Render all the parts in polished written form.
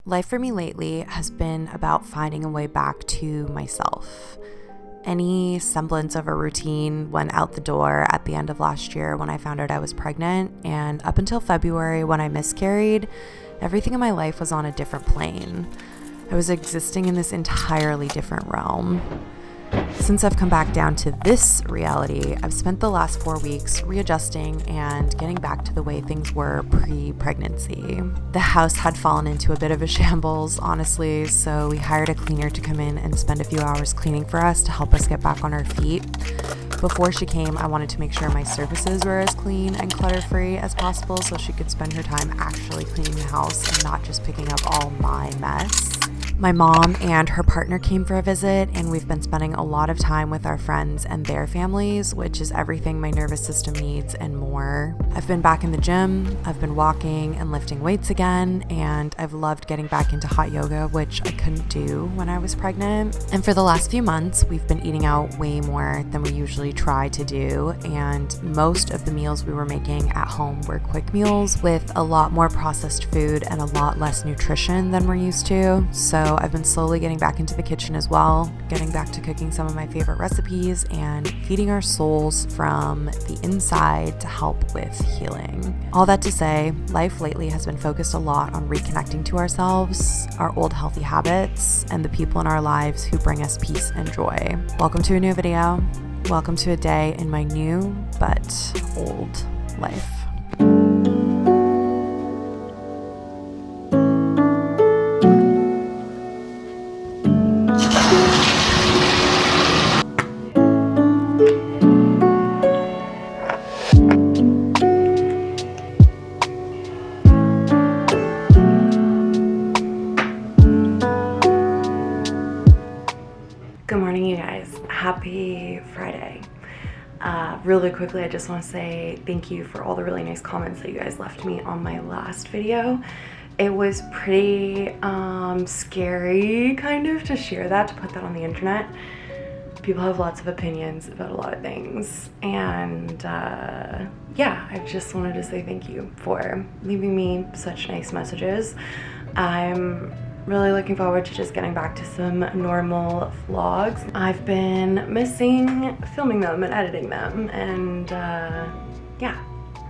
Life for me lately has been about finding a way back to myself. Any semblance of a routine went out the door at the end of last year when I found out I was pregnant, and up until February when I miscarried, everything in my life was on a different plane. I was existing in this entirely different realm. Since I've come back down to this reality, I've spent the last 4 weeks readjusting and getting back to the way things were pre-pregnancy. The house had fallen into a bit of a shambles, honestly, so we hired a cleaner to come in and spend a few hours cleaning for us to help us get back on our feet. Before she came, I wanted to make sure my surfaces were as clean and clutter-free as possible so she could spend her time actually cleaning the house and not just picking up all my mess. My mom and her partner came for a visit, and we've been spending a lot of time with our friends and their families, which is everything my nervous system needs and more. I've been back in the gym, I've been walking and lifting weights again, and I've loved getting back into hot yoga, which I couldn't do when I was pregnant. And for the last few months, we've been eating out way more than we usually try to do, and most of the meals we were making at home were quick meals with a lot more processed food and a lot less nutrition than we're used to. So I've been slowly getting back into the kitchen as well, getting back to cooking some of my favorite recipes and feeding our souls from the inside to help with healing. All that to say, life lately has been focused a lot on reconnecting to ourselves, our old healthy habits, and the people in our lives who bring us peace and joy. Welcome to a new video. Welcome to a day in my new but old life. Good morning, you guys. Happy Friday. Really quickly, I just want to say thank you for all the really nice comments that you guys left me on my last video. It was pretty scary kind of to share that, to put that on the internet. People have lots of opinions about a lot of things, and yeah, I just wanted to say thank you for leaving me such nice messages. I'm really looking forward to just getting back to some normal vlogs. I've been missing filming them and editing them, and yeah,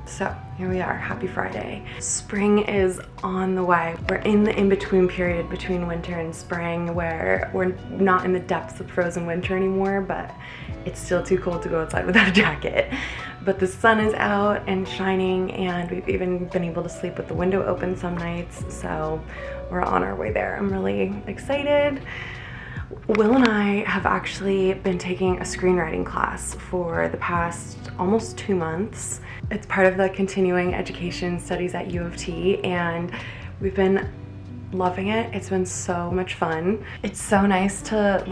so here we are. Happy Friday. Spring is on the way. We're in the in-between period between winter and spring where we're not in the depths of frozen winter anymore, but it's still too cold to go outside without a jacket. But the sun is out and shining, and we've even been able to sleep with the window open some nights, so we're on our way there. I'm really excited. Will and I have actually been taking a screenwriting class for the past almost 2 months. It's part of the continuing education studies at U of T, and we've been loving it. It's been so much fun. It's so nice to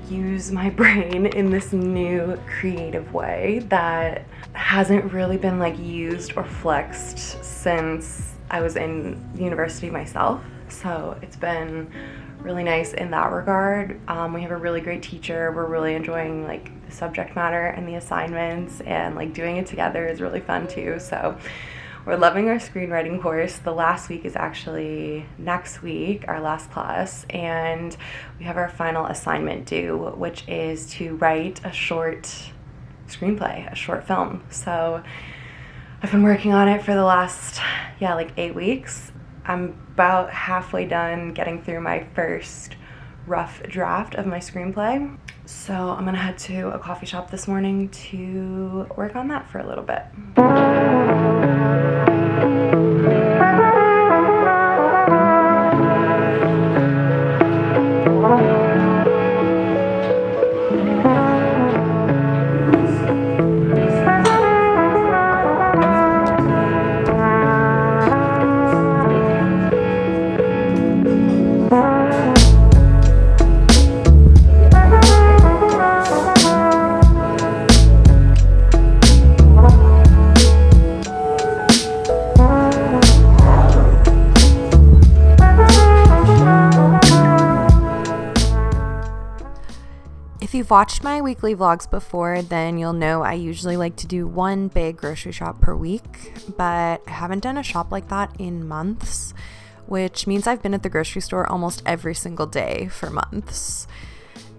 use my brain in this new creative way that hasn't really been used or flexed since I was in university myself. So it's been really nice in that regard. We have a really great teacher. We're really enjoying the subject matter and the assignments, and doing it together is really fun too. So we're loving our screenwriting course. The last week is actually next week, our last class, and we have our final assignment due, which is to write a short screenplay, a short film. So I've been working on it for the last 8 weeks. I'm about halfway done getting through my first rough draft of my screenplay. So I'm gonna head to a coffee shop this morning to work on that for a little bit. If you've watched my weekly vlogs before, then you'll know I usually like to do one big grocery shop per week, but I haven't done a shop like that in months. which means I've been at the grocery store almost every single day for months.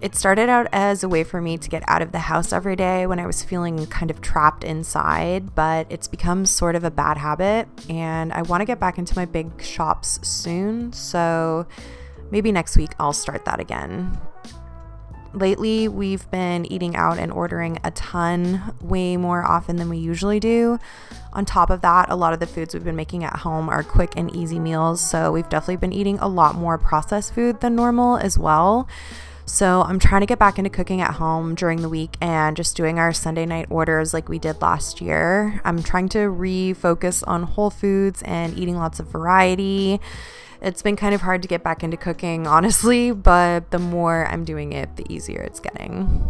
It started out as a way for me to get out of the house every day when I was feeling kind of trapped inside, but it's become sort of a bad habit, and I want to get back into my big shops soon, so maybe next week I'll start that again. Lately, we've been eating out and ordering a ton, way more often than we usually do. On top of that, a lot of the foods we've been making at home are quick and easy meals, so we've definitely been eating a lot more processed food than normal as well. So I'm trying to get back into cooking at home during the week and just doing our Sunday night orders like we did last year. I'm trying to refocus on whole foods and eating lots of variety. It's been kind of hard to get back into cooking, honestly, but the more I'm doing it, the easier it's getting.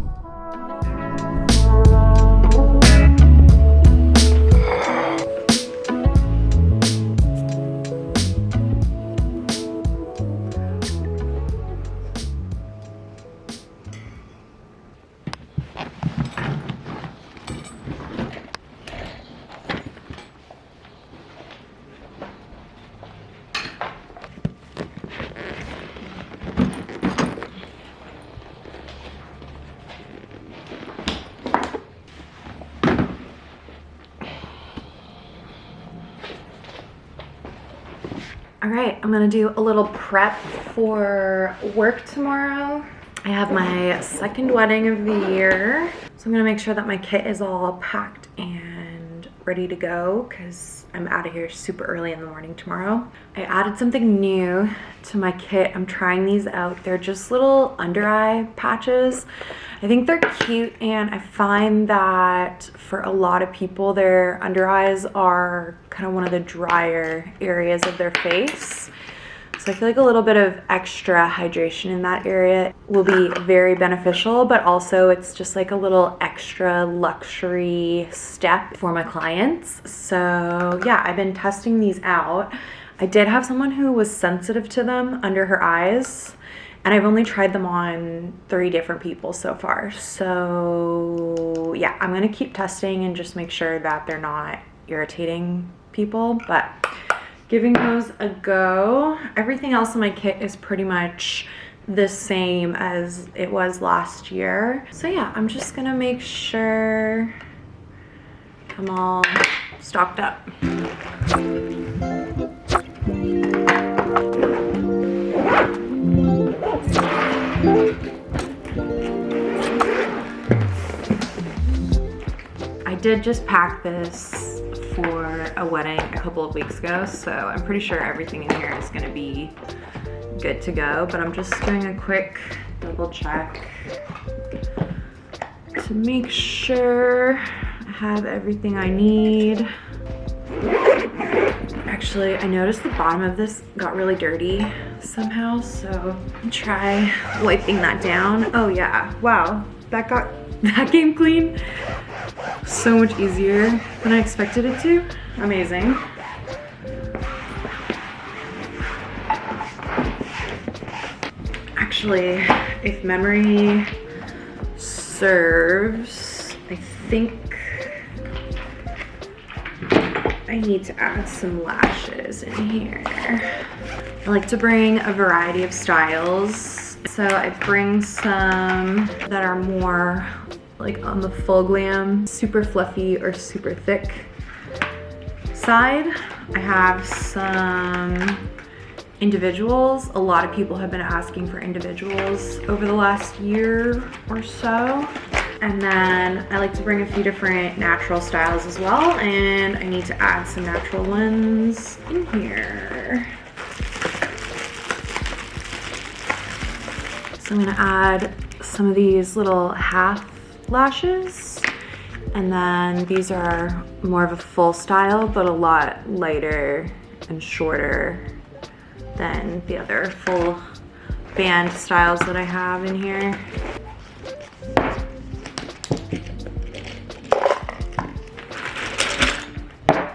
All right, I'm gonna do a little prep for work tomorrow. I have my second wedding of the year, so I'm gonna make sure that my kit is all packed and ready to go because I'm out of here super early in the morning tomorrow. I added something new to my kit. I'm trying these out. They're just little under eye patches. I think they're cute, and I find that for a lot of people, their under eyes are kind of one of the drier areas of their face. So I feel like a little bit of extra hydration in that area will be very beneficial, but also it's just like a little extra luxury step for my clients. So yeah, I've been testing these out. I did have someone who was sensitive to them under her eyes, and I've only tried them on 3 different people so far. So yeah, I'm gonna keep testing and just make sure that they're not irritating people, but giving those a go. Everything else in my kit is pretty much the same as it was last year. So yeah, I'm just gonna make sure I'm all stocked up. I did just pack this for a wedding a couple of weeks ago, so I'm pretty sure everything in here is gonna be good to go, but I'm just doing a quick double check to make sure I have everything I need. Actually, I noticed the bottom of this got really dirty somehow, so I'll try wiping that down. Oh yeah, wow, that came clean. So much easier than I expected it to. Amazing. Actually, if memory serves, I think I need to add some lashes in here. I like to bring a variety of styles. So I bring some that are more like on the full glam, super fluffy or super thick side. I have some individuals. A lot of people have been asking for individuals over the last year or so. And then I like to bring a few different natural styles as well, and I need to add some natural ones in here. So I'm gonna add some of these little half lashes, and then these are more of a full style but a lot lighter and shorter than the other full band styles that I have in here.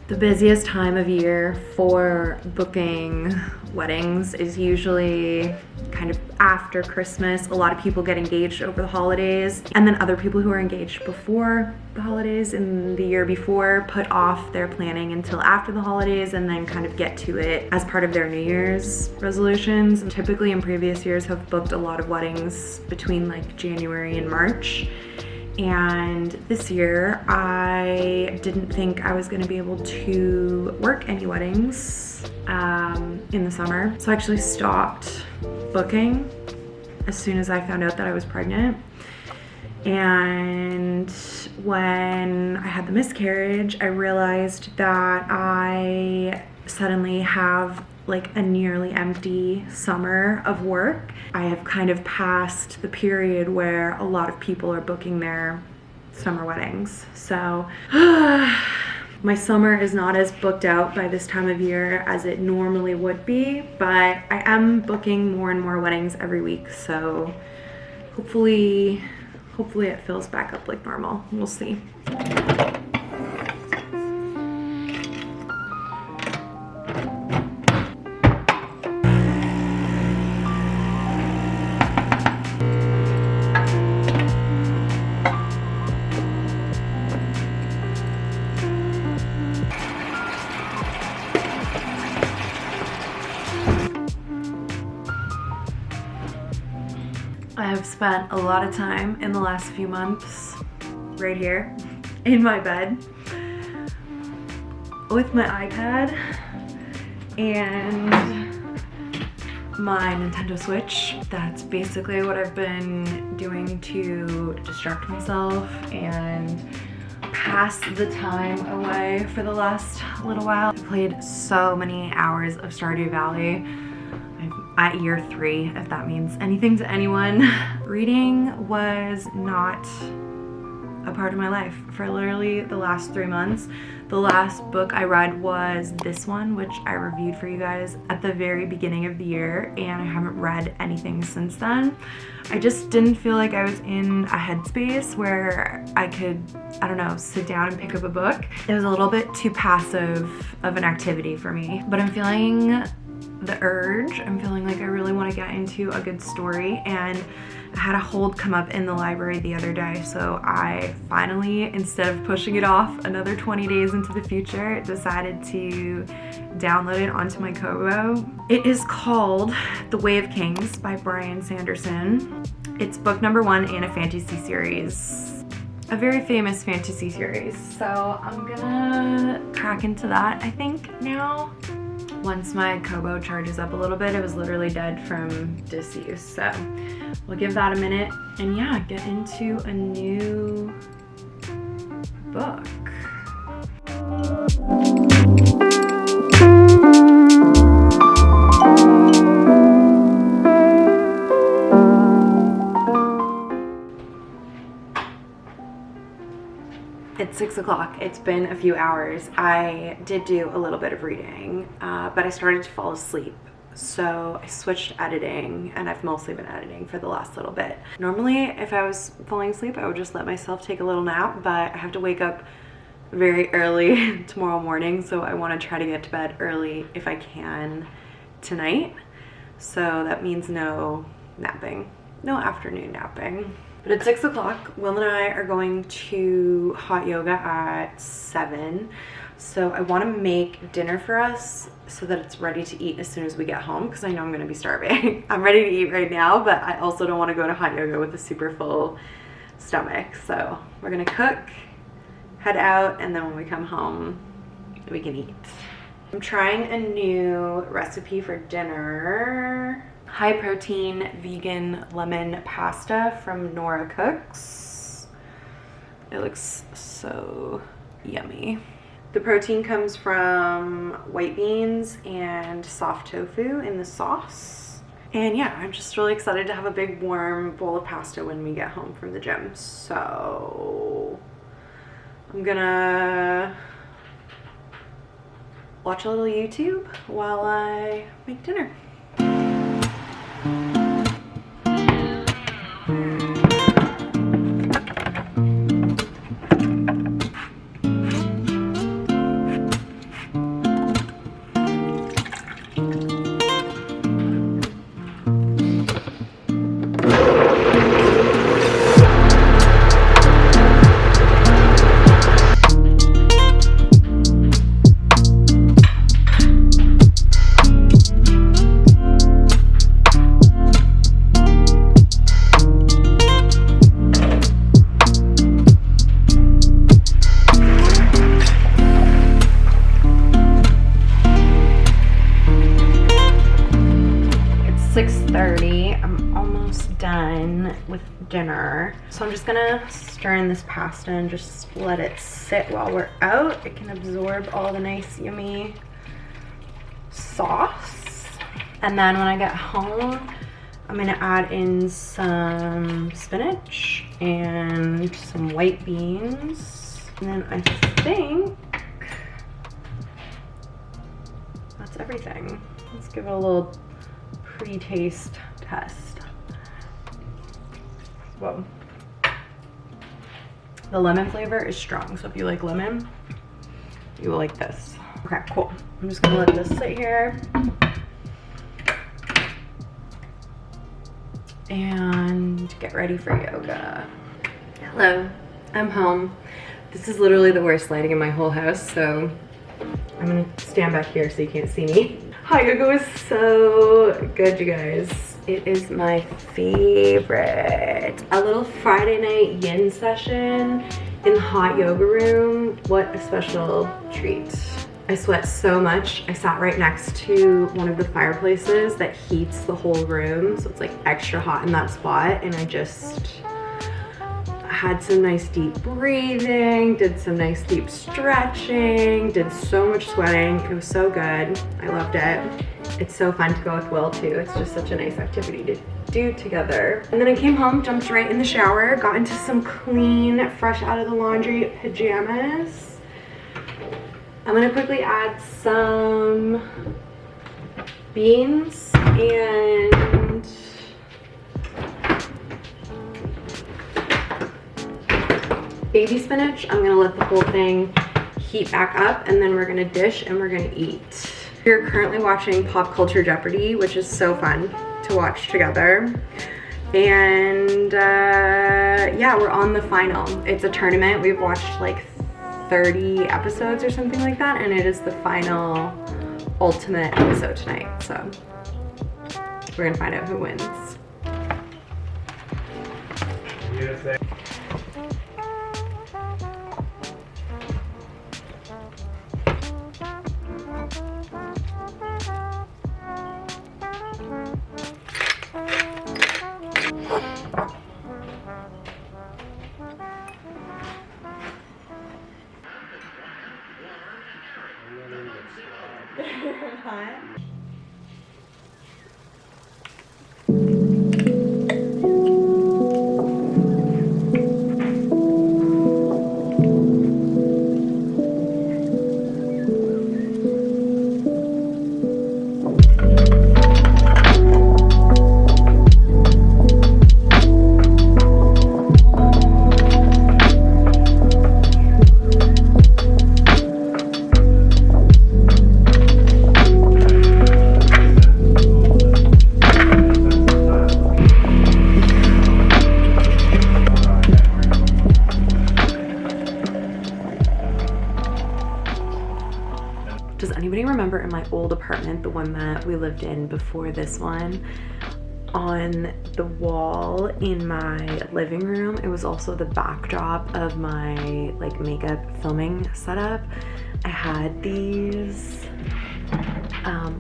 The busiest time of year for booking weddings is usually kind of after Christmas. A lot of people get engaged over the holidays, and then other people who are engaged before the holidays in the year before put off their planning until after the holidays and then kind of get to it as part of their New Year's resolutions. And typically in previous years have booked a lot of weddings between like January and March. And this year I didn't think I was gonna be able to work any weddings in the summer. So I actually stopped booking as soon as I found out that I was pregnant. And when I had the miscarriage, I realized that I suddenly have like a nearly empty summer of work. I have kind of passed the period where a lot of people are booking their summer weddings. So my summer is not as booked out by this time of year as it normally would be, but I am booking more and more weddings every week. So hopefully it fills back up like normal. We'll see. I have spent a lot of time in the last few months right here in my bed with my iPad and my Nintendo Switch. That's basically what I've been doing to distract myself and pass the time away for the last little while. I played so many hours of Stardew Valley. At year 3, if that means anything to anyone. Reading was not a part of my life for literally the last 3 months. The last book I read was this one, which I reviewed for you guys at the very beginning of the year, and I haven't read anything since then. I just didn't feel like I was in a headspace where I could, I don't know, sit down and pick up a book. It was a little bit too passive of an activity for me, but I'm feeling the urge. I'm feeling like I really want to get into a good story, and I had a hold come up in the library the other day, so I finally, instead of pushing it off another 20 days into the future, decided to download it onto my Kobo. It is called The Way of Kings by Brandon Sanderson. It's book number 1 in a fantasy series, a very famous fantasy series, so I'm gonna crack into that I think now. Once my Kobo charges up a little bit, it was literally dead from disuse, so we'll give that a minute and yeah, get into a new book. It's 6 o'clock. It's been a few hours. I did do a little bit of reading, but I started to fall asleep. So I switched to editing, and I've mostly been editing for the last little bit. Normally, if I was falling asleep, I would just let myself take a little nap, but I have to wake up very early tomorrow morning, so I want to try to get to bed early if I can tonight. So that means no napping, no afternoon napping. But it's 6 o'clock. Will and I are going to hot yoga at 7. So I want to make dinner for us so that it's ready to eat as soon as we get home, because I know I'm going to be starving. I'm ready to eat right now, but I also don't want to go to hot yoga with a super full stomach. So we're going to cook, head out, and then when we come home, we can eat. I'm trying a new recipe for dinner. High protein vegan lemon pasta from Nora Cooks. It looks so yummy. The protein comes from white beans and soft tofu in the sauce. And yeah, I'm just really excited to have a big warm bowl of pasta when we get home from the gym. So I'm gonna watch a little YouTube while I make dinner. 6:30. I'm almost done with dinner. So I'm just gonna stir in this pasta and just let it sit while we're out. It can absorb all the nice, yummy sauce. And then when I get home, I'm gonna add in some spinach and some white beans. And then I think that's everything. Let's give it a little pre-taste test. Whoa. The lemon flavor is strong, so if you like lemon, you will like this. Okay, cool. I'm just gonna let this sit here. And get ready for yoga. Hello, I'm home. This is literally the worst lighting in my whole house, so I'm gonna stand back here so you can't see me. Hot yoga was so good, you guys. It is my favorite. A little Friday night yin session in the hot yoga room. What a special treat. I sweat so much. I sat right next to one of the fireplaces that heats the whole room, so it's like extra hot in that spot, and I just had some nice deep breathing, did some nice deep stretching, did so much sweating. It was so good. I loved it. It's so fun to go with Will too. It's just such a nice activity to do together. And then I came home, jumped right in the shower, got into some clean, fresh out of the laundry pajamas. I'm gonna quickly add some beans and baby spinach. I'm gonna let the whole thing heat back up, and then we're gonna dish and we're gonna eat. We're currently watching Pop Culture Jeopardy, which is so fun to watch together. And yeah, we're on the final. It's a tournament. We've watched like 30 episodes or something like that, and it is the final ultimate episode tonight, so we're gonna find out who wins. Does anybody remember in my old apartment, the one that we lived in before this one, on the wall in my living room, it was also the backdrop of my like makeup filming setup. I had these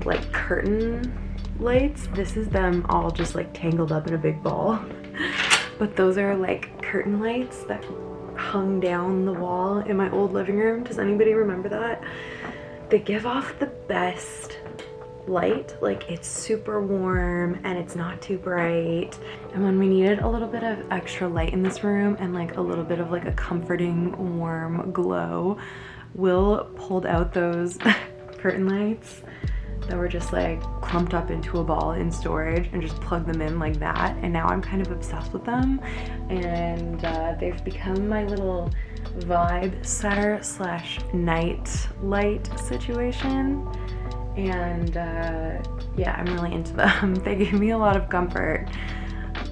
like curtain lights. This is them all just like tangled up in a big ball. But those are like curtain lights that hung down the wall in my old living room. Does anybody remember that? They give off the best light. Like, it's super warm and it's not too bright. And when we needed a little bit of extra light in this room and like a little bit of like a comforting warm glow, Will pulled out those curtain lights that were just like clumped up into a ball in storage and just plugged them in like that. And now I'm kind of obsessed with them, and they've become my little vibe setter slash night light situation. And yeah, I'm really into them. They give me a lot of comfort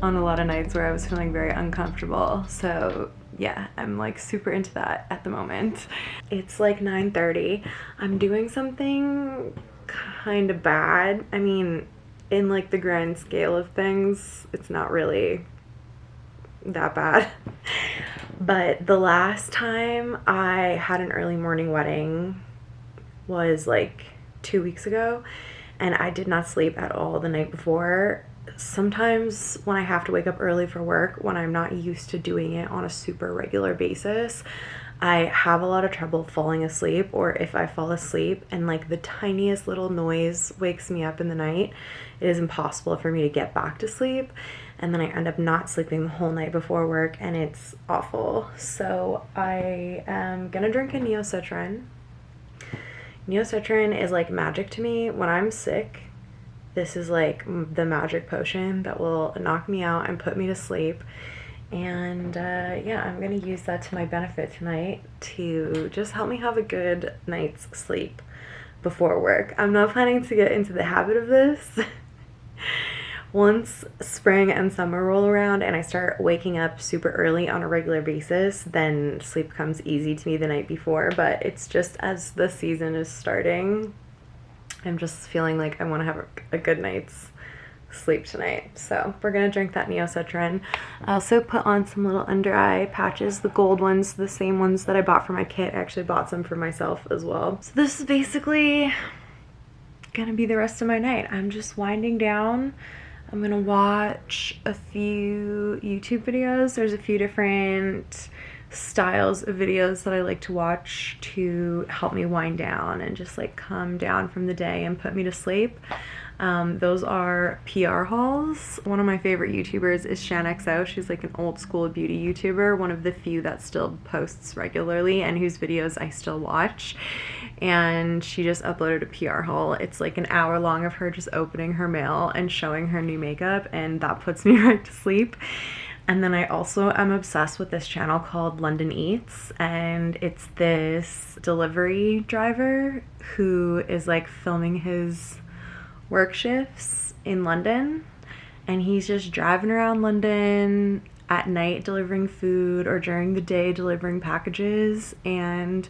on a lot of nights where I was feeling very uncomfortable. So yeah, I'm like super into that at the moment. It's like 9:30. I'm doing something kind of bad. I mean, in like the grand scale of things, it's not really that bad. But the last time I had an early morning wedding was like 2 weeks ago, and I did not sleep at all the night before. Sometimes when I have to wake up early for work, when I'm not used to doing it on a super regular basis, I have a lot of trouble falling asleep, or if I fall asleep and like the tiniest little noise wakes me up in the night, it is impossible for me to get back to sleep, and then I end up not sleeping the whole night before work, and it's awful. So I am gonna drink a Neocitran. Neocitran is like magic to me. When I'm sick, this is like the magic potion that will knock me out and put me to sleep. And yeah, I'm gonna use that to my benefit tonight to just help me have a good night's sleep before work. I'm not planning to get into the habit of this. Once spring and summer roll around and I start waking up super early on a regular basis, then sleep comes easy to me the night before. But it's just as the season is starting, I'm just feeling like I want to have a good night's sleep tonight. So we're gonna drink that Neocitran. I also put on some little under eye patches, the gold ones, the same ones that I bought for my kit. I actually bought some for myself as well. So this is basically gonna be the rest of my night. I'm just winding down. I'm gonna watch a few YouTube videos. There's a few different styles of videos that I like to watch to help me wind down and just like come down from the day and put me to sleep. Those are PR hauls. One of my favorite YouTubers is ShanXO. She's like an old school beauty YouTuber, one of the few that still posts regularly and whose videos I still watch. And she just uploaded a PR haul. It's like an hour long of her just opening her mail and showing her new makeup, and that puts me right to sleep. And then I also am obsessed with this channel called London Eats, and it's this delivery driver who is like filming his work shifts in London, and he's just driving around London at night delivering food or during the day delivering packages, and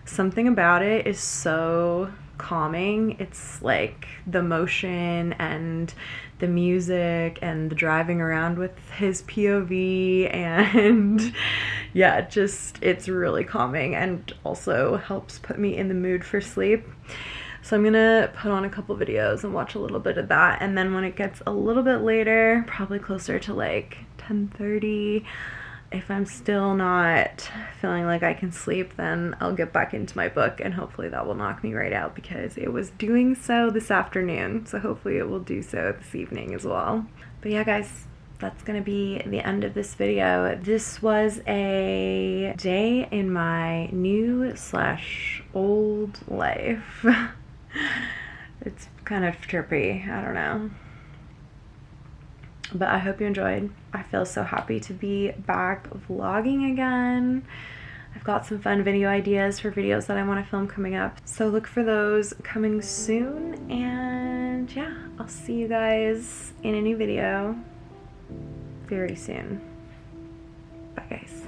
something about it is so calming. It's like the motion and the music and the driving around with his POV, and yeah, just it's really calming and also helps put me in the mood for sleep. So I'm gonna put on a couple videos and watch a little bit of that, and then when it gets a little bit later, probably closer to like 10:30, if I'm still not feeling like I can sleep, then I'll get back into my book, and hopefully that will knock me right out, because it was doing so this afternoon, so hopefully it will do so this evening as well. But yeah guys, that's gonna be the end of this video. This was a day in my new/old life. It's kind of trippy, I don't know. But I hope you enjoyed. I feel so happy to be back vlogging again. I've got some fun video ideas for videos that I want to film coming up, so look for those coming soon. And yeah, I'll see you guys in a new video very soon. Bye guys.